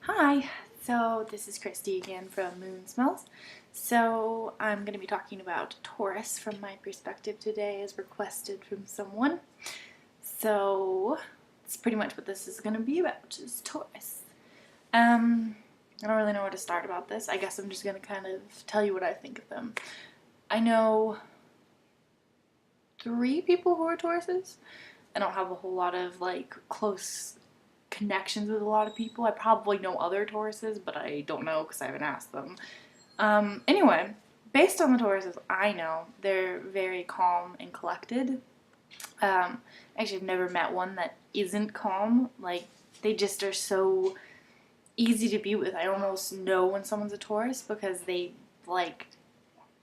Hi, so this is Christy again from Moon Smells. So I'm going to be talking about Taurus from my perspective today as requested from someone. So it's pretty much what this is going to be about, is Taurus. I don't really know where to start about this. I guess I'm just going to kind of tell you what I think of them. I know 3 people who are Tauruses. I don't have a whole lot of close connections with a lot of people. I probably know other Tauruses, but I don't know because I haven't asked them. Anyway, based on the Tauruses I know, they're very calm and collected. Actually, I've never met one that isn't calm. Like, they just are so easy to be with. I almost know when someone's a Taurus because they,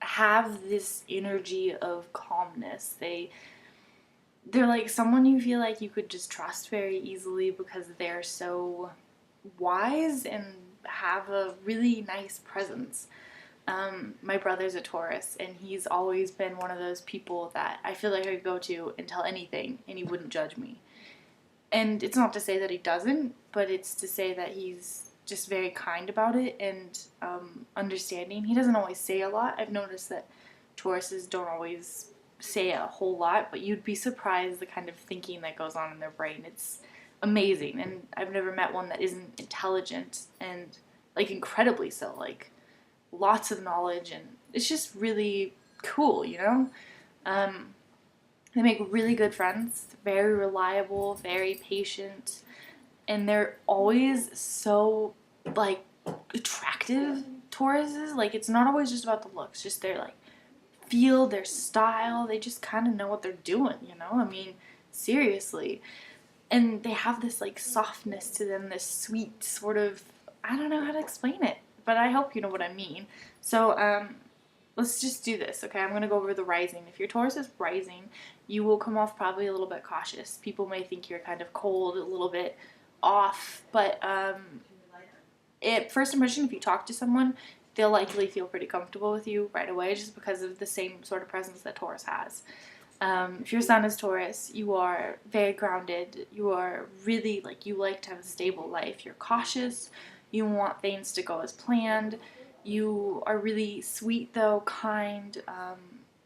have this energy of calmness. They're like someone you feel like you could just trust very easily because they're so wise and have a really nice presence. My brother's a Taurus, and he's always been one of those people that I feel like I could go to and tell anything, and he wouldn't judge me. And it's not to say that he doesn't, but it's to say that he's just very kind about it and understanding. He doesn't always say a lot. I've noticed that Tauruses don't always say a whole lot, but you'd be surprised the kind of thinking that goes on in their brain. It's amazing, and I've never met one that isn't intelligent and incredibly so, lots of knowledge, and it's just really cool, you know? They make really good friends, very reliable, very patient, and they're always so, attractive, Tauruses. It's not always just about the looks, just their, feel, their style. They just kind of know what they're doing, you know? I mean, seriously. And they have this, softness to them, this sweet sort of, I don't know how to explain it, but I hope you know what I mean. So, let's just do this, okay? I'm going to go over the rising. If your Taurus is rising, you will come off probably a little bit cautious. People may think you're kind of cold, a little bit off, but at first impression, if you talk to someone, they'll likely feel pretty comfortable with you right away just because of the same sort of presence that Taurus has. If your sun is Taurus, you are very grounded. You are really, you like to have a stable life. You're cautious. You want things to go as planned. You are really sweet, though, kind.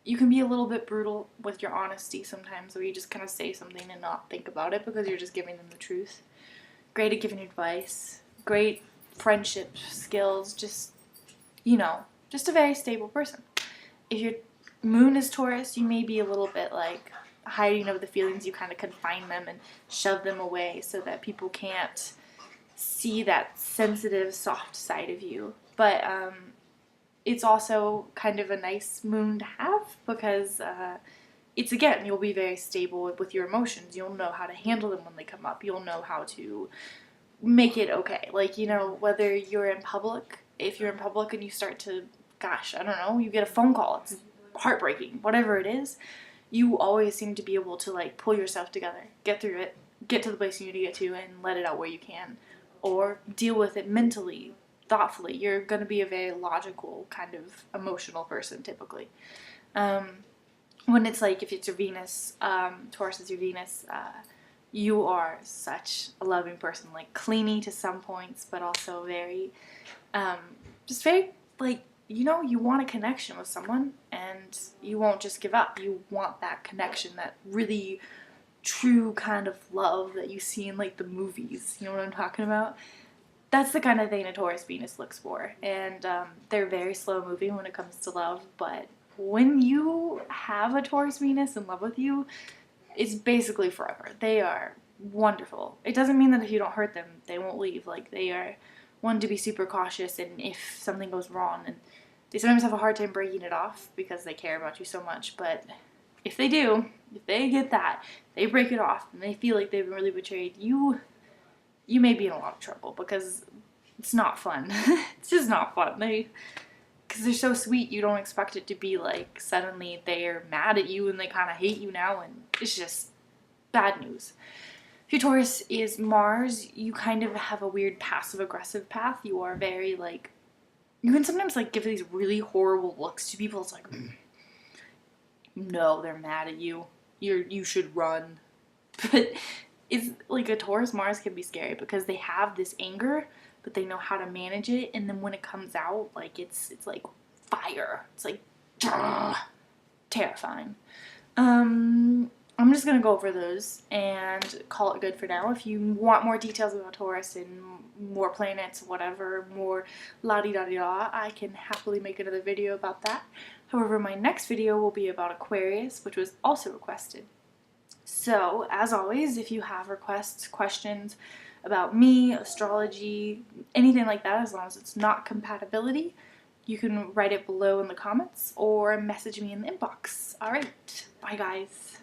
You can be a little bit brutal with your honesty sometimes, where you just kind of say something and not think about it because you're just giving them the truth. Great at giving advice. Great friendship skills. Just a very stable person. If your moon is Taurus, you may be a little bit hiding of the feelings. You kind of confine them and shove them away so that people can't see that sensitive, soft side of you. But it's also kind of a nice moon to have because again, you'll be very stable with your emotions. You'll know how to handle them when they come up. You'll know how to make it okay. Whether you're in public, if you're in public and you start to, gosh, I don't know, you get a phone call, it's heartbreaking, whatever it is, you always seem to be able to pull yourself together, get through it, get to the place you need to get to, and let it out where you can, or deal with it mentally, thoughtfully. You're going to be a very logical kind of emotional person typically. When it's if it's your Venus, Taurus is your Venus, you are such a loving person, clingy to some points, but also very, just very, you want a connection with someone, and you won't just give up. You want that connection, that really true kind of love that you see in, the movies. You know what I'm talking about? That's the kind of thing a Taurus Venus looks for, and they're very slow moving when it comes to love, but when you have a Taurus Venus in love with you, it's basically forever. They are wonderful. It doesn't mean that if you don't hurt them, they won't leave. They are one to be super cautious, and if something goes wrong, and they sometimes have a hard time breaking it off because they care about you so much, but if they do, if they get that, they break it off, and they feel like they've been really betrayed, you may be in a lot of trouble because it's not fun. It's just not fun. Because they're so sweet, you don't expect it to be suddenly they're mad at you and they kind of hate you now, and it's just bad news. If your Taurus is Mars, you kind of have a weird passive-aggressive path. You are very, you can sometimes, give these really horrible looks to people. It's no, they're mad at you. You should run. But is like a Taurus Mars can be scary because they have this anger, but they know how to manage it, and then when it comes out, like it's like fire. It's like terrifying. I'm just gonna go over those and call it good for now. If you want more details about Taurus and more planets, whatever, more la-di-da-di-da, I can happily make another video about that. However, my next video will be about Aquarius, which was also requested. So, as always, if you have requests, questions about me, astrology, anything like that, as long as it's not compatibility, you can write it below in the comments or message me in the inbox. Alright, bye guys.